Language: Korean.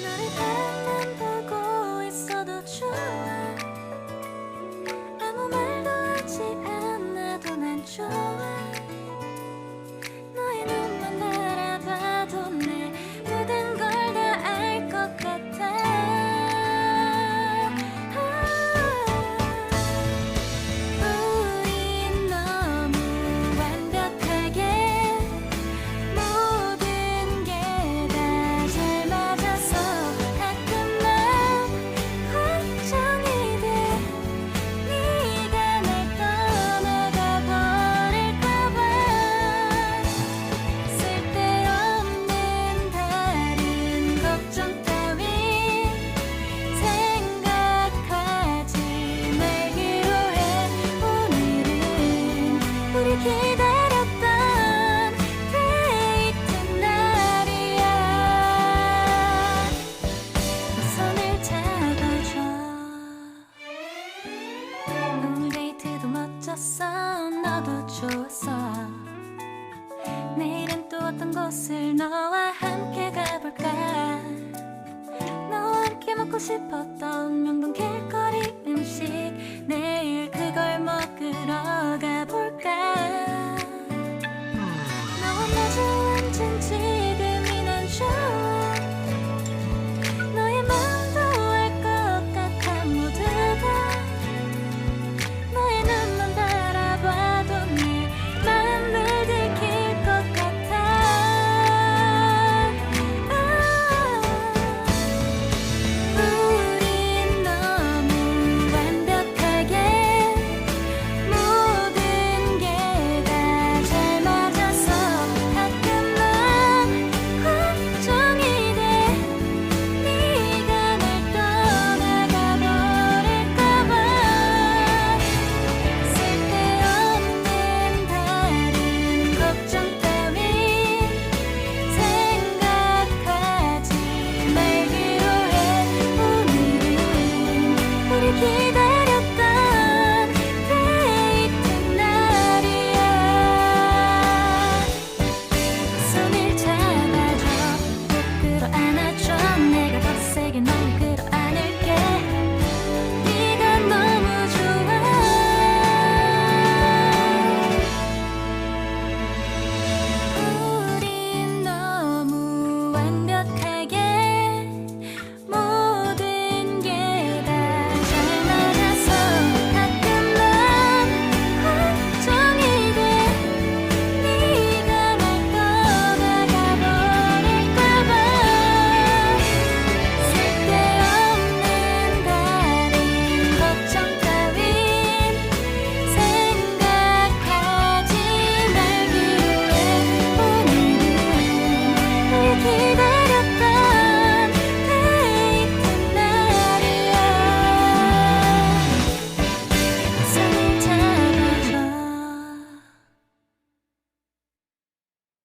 너를 바라만 보고 있어도 좋아. 아무 말도 하지 않아도 난 좋아. 너의 눈만 바라봐도 내 모든 걸 다 알 것 같아. 우린 너무 완벽하게 모든 게 다 잘 맞아서 가끔 난 걱정이 돼. 네가 날 떠나가 버릴까 봐. 쓸데없는 다른 걱정 따윈 생각하지 말기로 해. 오늘은 우리 기다렸던 데이트 날이야. 손을 잡아줘. 오늘 데이트도 멋졌어. 너도 좋았어. 내일은 또 어떤 곳을 너와 함께 가볼까. 너와 함께 먹고 싶었던 명동 길거리